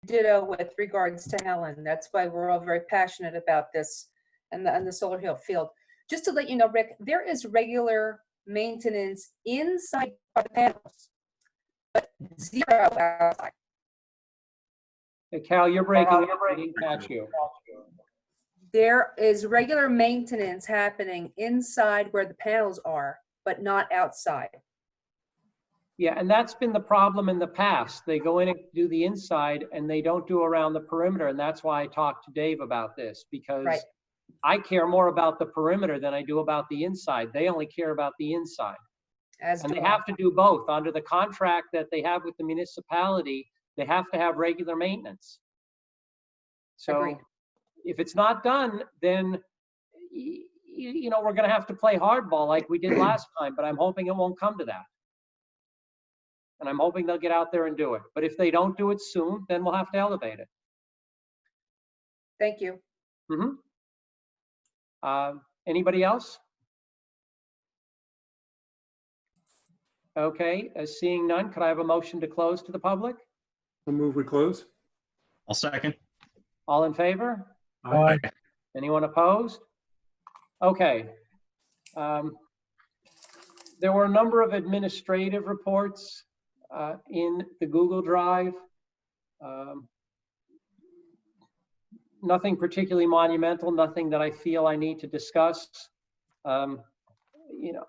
ditto with regards to Helen. That's why we're all very passionate about this and the solar field. Just to let you know, Rick, there is regular maintenance inside the panels, but zero outside. Hey, Cal, you're breaking up. I didn't catch you. There is regular maintenance happening inside where the panels are, but not outside. Yeah, and that's been the problem in the past. They go in and do the inside and they don't do around the perimeter. And that's why I talked to Dave about this, because Right. I care more about the perimeter than I do about the inside. They only care about the inside. And they have to do both. Under the contract that they have with the municipality, they have to have regular maintenance. So Agreed. if it's not done, then you know, we're going to have to play hardball like we did last time, but I'm hoping it won't come to that. And I'm hoping they'll get out there and do it. But if they don't do it soon, then we'll have to elevate it. Thank you. Anybody else? Okay, seeing none, could I have a motion to close to the public? I'll move we close. I'll second. All in favor? Aye. Anyone opposed? Okay. There were a number of administrative reports in the Google Drive. Nothing particularly monumental, nothing that I feel I need to discuss. You know,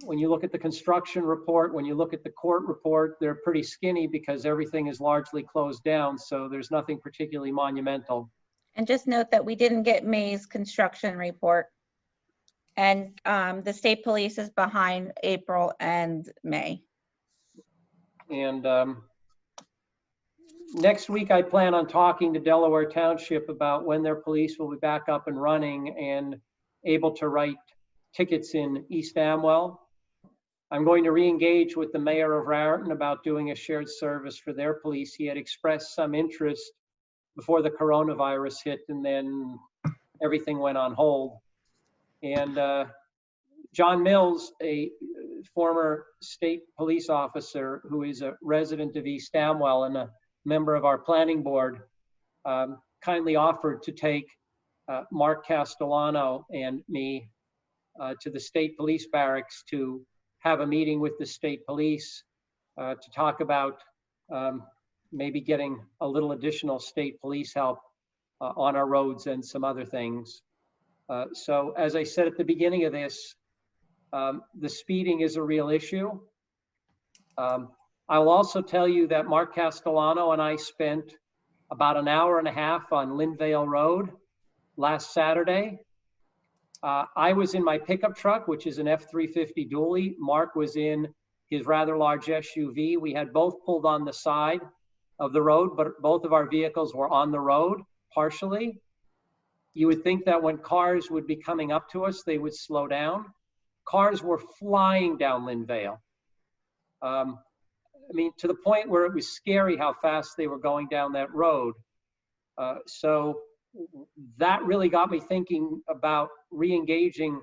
when you look at the construction report, when you look at the court report, they're pretty skinny because everything is largely closed down. So there's nothing particularly monumental. And just note that we didn't get May's construction report. And the state police is behind April and May. And next week, I plan on talking to Delaware Township about when their police will be back up and running and able to write tickets in East Amwell. I'm going to re-engage with the mayor of Raritan about doing a shared service for their police. He had expressed some interest before the coronavirus hit, and then everything went on hold. And John Mills, a former state police officer who is a resident of East Amwell and a member of our planning board, kindly offered to take Mark Castellano and me to the state police barracks to have a meeting with the state police to talk about maybe getting a little additional state police help on our roads and some other things. So as I said at the beginning of this, the speeding is a real issue. I will also tell you that Mark Castellano and I spent about an hour and a half on Lindvale Road last Saturday. I was in my pickup truck, which is an F-350 dually. Mark was in his rather large SUV. We had both pulled on the side of the road, but both of our vehicles were on the road partially. You would think that when cars would be coming up to us, they would slow down. Cars were flying down Lindvale. I mean, to the point where it was scary how fast they were going down that road. So that really got me thinking about re-engaging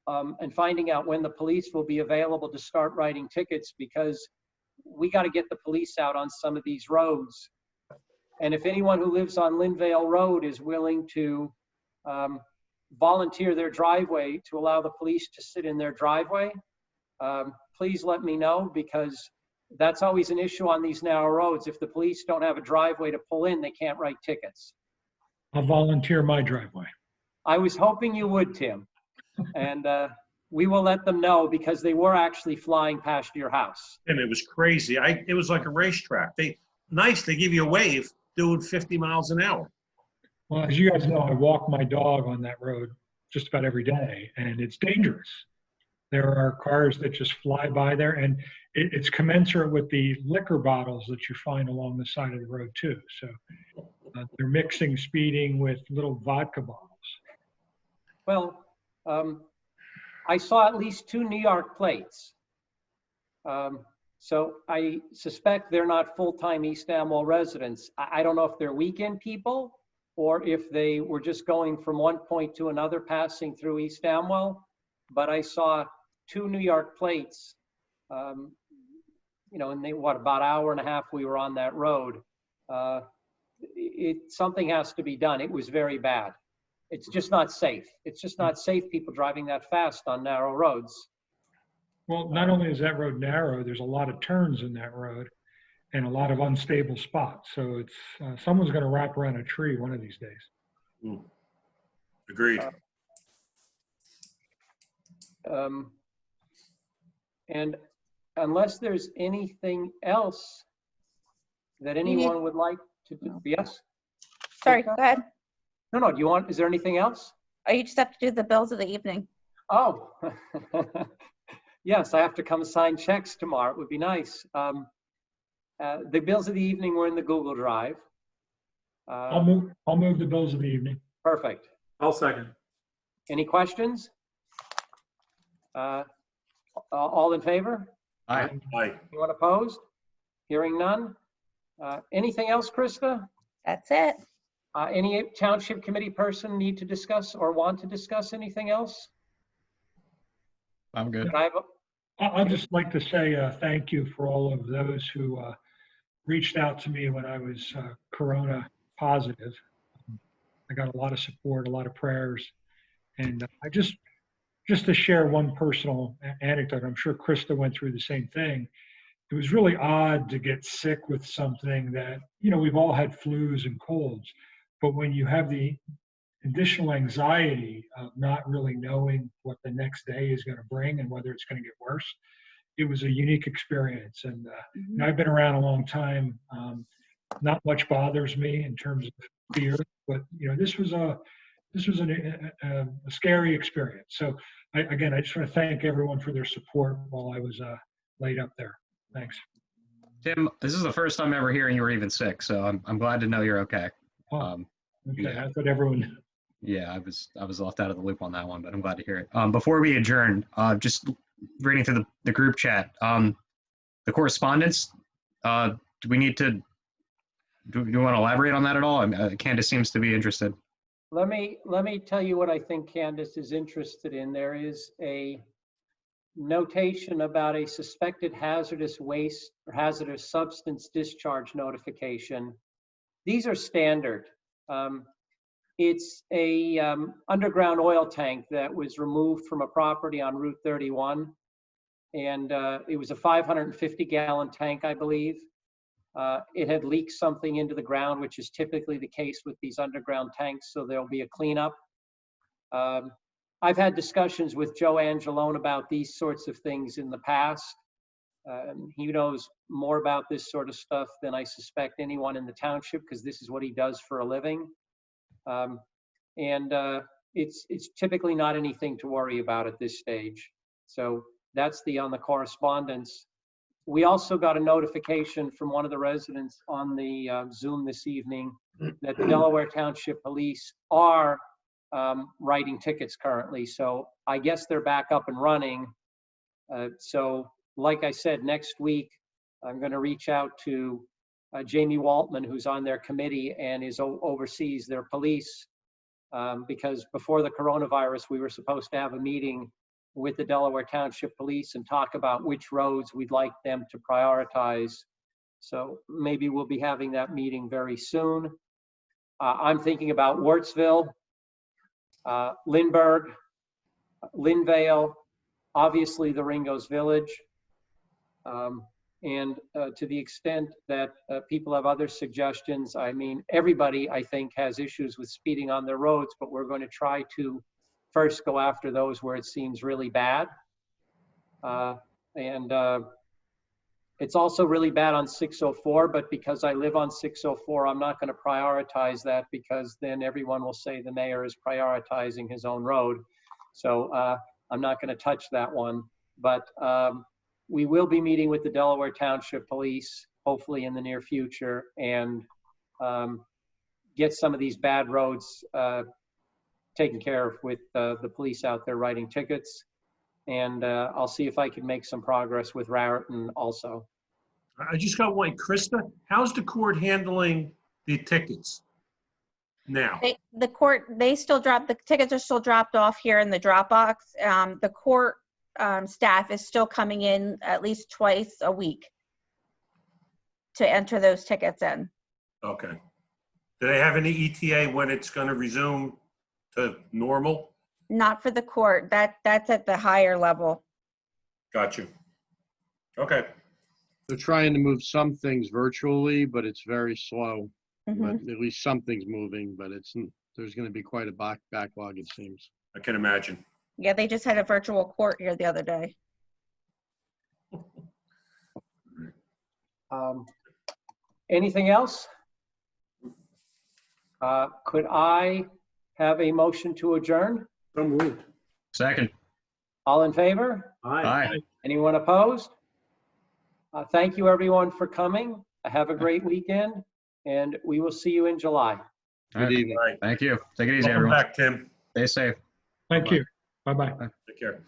and finding out when the police will be available to start writing tickets, because we got to get the police out on some of these roads. And if anyone who lives on Lindvale Road is willing to volunteer their driveway to allow the police to sit in their driveway, please let me know, because that's always an issue on these narrow roads. If the police don't have a driveway to pull in, they can't write tickets. I'll volunteer my driveway. I was hoping you would, Tim. And we will let them know, because they were actually flying past your house. And it was crazy. It was like a racetrack. They give you a wave doing 50 miles an hour. Well, as you guys know, I walk my dog on that road just about every day, and it's dangerous. There are cars that just fly by there, and it's commensurate with the liquor bottles that you find along the side of the road too. So they're mixing speeding with little vodka bottles. Well, I saw at least 2 New York plates. So I suspect they're not full-time East Amwell residents. I don't know if they're weekend people or if they were just going from one point to another, passing through East Amwell. But I saw 2 New York plates, you know, and they, about an hour and a half we were on that road. something has to be done. It was very bad. It's just not safe. It's just not safe, people driving that fast on narrow roads. Well, not only is that road narrow, there's a lot of turns in that road and a lot of unstable spots. So it's someone's going to wrap around a tree one of these days. Agreed. And unless there's anything else that anyone would like to do, yes? Sorry, go ahead. No, is there anything else? Oh, you just have to do the bills of the evening. Oh, yes, I have to come sign checks tomorrow. It would be nice. The bills of the evening were in the Google Drive. I'll move the bills of the evening. Perfect. I'll second. Any questions? All in favor? Aye. Aye. Anyone opposed? Hearing none. Anything else, Krista? That's it. Any township committee person need to discuss or want to discuss anything else? I'm good. Can I have I'd just like to say thank you for all of those who reached out to me when I was corona positive. I got a lot of support, a lot of prayers, and I just to share one personal anecdote. I'm sure Krista went through the same thing. It was really odd to get sick with something that, we've all had flus and colds, but when you have the additional anxiety of not really knowing what the next day is going to bring and whether it's going to get worse, it was a unique experience. And I've been around a long time. Not much bothers me in terms of fear, but this was a scary experience. So I just want to thank everyone for their support while I was laid up there. Thanks. Tim, this is the first time ever hearing you were even sick, so I'm glad to know you're okay. Okay, yeah. I thought everyone. Yeah, I was left out of the loop on that one, but I'm glad to hear it. Before we adjourn, just reading through the group chat, the correspondence. Do we want to elaborate on that at all? Candace seems to be interested. Let me tell you what I think Candace is interested in. There is a notation about a suspected hazardous waste or hazardous substance discharge notification. These are standard. It's a underground oil tank that was removed from a property on Route 31, and it was a 550-gallon tank, I believe. It had leaked something into the ground, which is typically the case with these underground tanks, so there'll be a cleanup. I've had discussions with Joe Angelone about these sorts of things in the past. He knows more about this sort of stuff than I suspect anyone in the township, because this is what he does for a living. It's typically not anything to worry about at this stage. So that's on the correspondence. We also got a notification from one of the residents on the Zoom this evening that the Delaware Township Police are writing tickets currently. So I guess they're back up and running. So like I said, next week, I'm going to reach out to Jamie Waltman, who's on their committee and oversees their police, because before the coronavirus, we were supposed to have a meeting with the Delaware Township Police and talk about which roads we'd like them to prioritize. So maybe we'll be having that meeting very soon. I'm thinking about Wurtsville, Lindbergh, Linvale, obviously the Ringo's Village. And to the extent that people have other suggestions, I mean, everybody, I think, has issues with speeding on their roads, but we're going to try to first go after those where it seems really bad. It's also really bad on 604, but because I live on 604, I'm not going to prioritize that, because then everyone will say the mayor is prioritizing his own road. So I'm not going to touch that one. But we will be meeting with the Delaware Township Police, hopefully in the near future, and get some of these bad roads taken care of with the police out there writing tickets. And I'll see if I can make some progress with Raritan also. I just got one. Krista, how's the court handling the tickets now? The court, the tickets are still dropped off here in the Dropbox. The court staff is still coming in at least twice a week to enter those tickets in. Okay. Do they have any ETA when it's going to resume to normal? Not for the court. That's at the higher level. Got you. Okay. They're trying to move some things virtually, but it's very slow. Mhm. But at least something's moving, but there's going to be quite a backlog, it seems. I can imagine. Yeah, they just had a virtual court here the other day. Anything else? Could I have a motion to adjourn? So moved. Second. All in favor? Aye. Anyone opposed? Thank you, everyone, for coming. Have a great weekend, and we will see you in July. All Good right. evening. All right. Thank you. Take it easy, Welcome everyone. back, Tim. Thank Stay safe. you. Bye-bye. Take care.